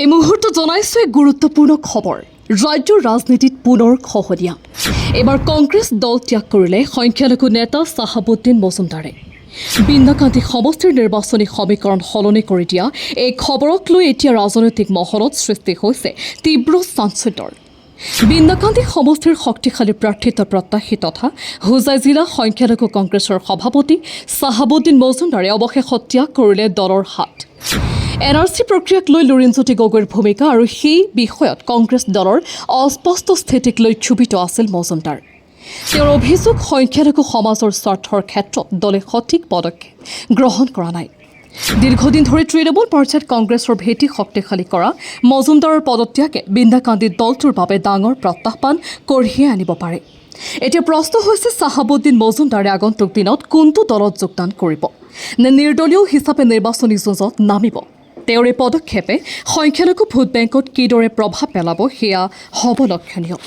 এই মুহূৰ্তত জনাইছো এক গুৰুত্বপূৰ্ণ খবৰ ৰাজ্যৰ ৰাজনীতিত পুনৰ খহনীয়া এবাৰ কংগ্ৰেছ দল ত্যাগ কৰিলে সংখ্যালঘু নেতা চাহাবুদ্দিন মজুমদাৰে বিন্দাকান্দি সমষ্টিৰ নিৰ্বাচনী সমীকৰণ সলনি কৰি দিয়া এই খবৰক লৈ এতিয়া ৰাজনৈতিক মহলত সৃষ্টি হৈছে তীব্ৰ চাঞ্চল্যৰ বিন্দাকান্দি সমষ্টিৰ শক্তিশালী প্ৰাৰ্থিত্ব প্ৰত্যাশী তথা হোজাই জিলা সংখ্যালঘু কংগ্ৰেছৰ সভাপতি চাহাবুদ্দিন মজুমদাৰে অৱশেষত ত্যাগ কৰিলে দলৰ হাত এনআৰচি প্ৰক্ৰিয়াক লৈ লুৰিণজ্যোতি গগৈৰ ভূমিকা আৰু সেই বিষয়ত কংগ্ৰেছ দলৰ অস্পষ্ট স্থিতিক লৈ ক্ষোভিত আছিল মজুমদাৰ তেওঁৰ অভিযোগ সংখ্যালঘু সমাজৰ স্বাৰ্থৰ ক্ষেত্ৰত দলে সঠিক পদক্ষেপ গ্ৰহণ কৰা নাই দীৰ্ঘদিন ধৰি তৃণমূল পৰ্যায়ত কংগ্ৰেছৰ ভেটি শক্তিশালী কৰা মজুমদাৰৰ পদত্যাগে বিন্দাকান্দিত দলটোৰ বাবে ডাঙৰ প্ৰত্যাহ্বান কঢ়িয়াই আনিব পাৰে এতিয়া প্ৰশ্ন হৈছে চাহাবুদ্দিন মজুমদাৰে আগন্তুক দিনত কোনটো দলত যোগদান কৰিব নে নিৰ্দলীয় হিচাপে নিৰ্বাচনী যুঁজত নামিব তেওঁৰ এই পদক্ষেপে সংখ্যালঘু ভোট বেংকত কিদৰে প্ৰভাৱ পেলাব সেয়া হ'ব লক্ষণীয়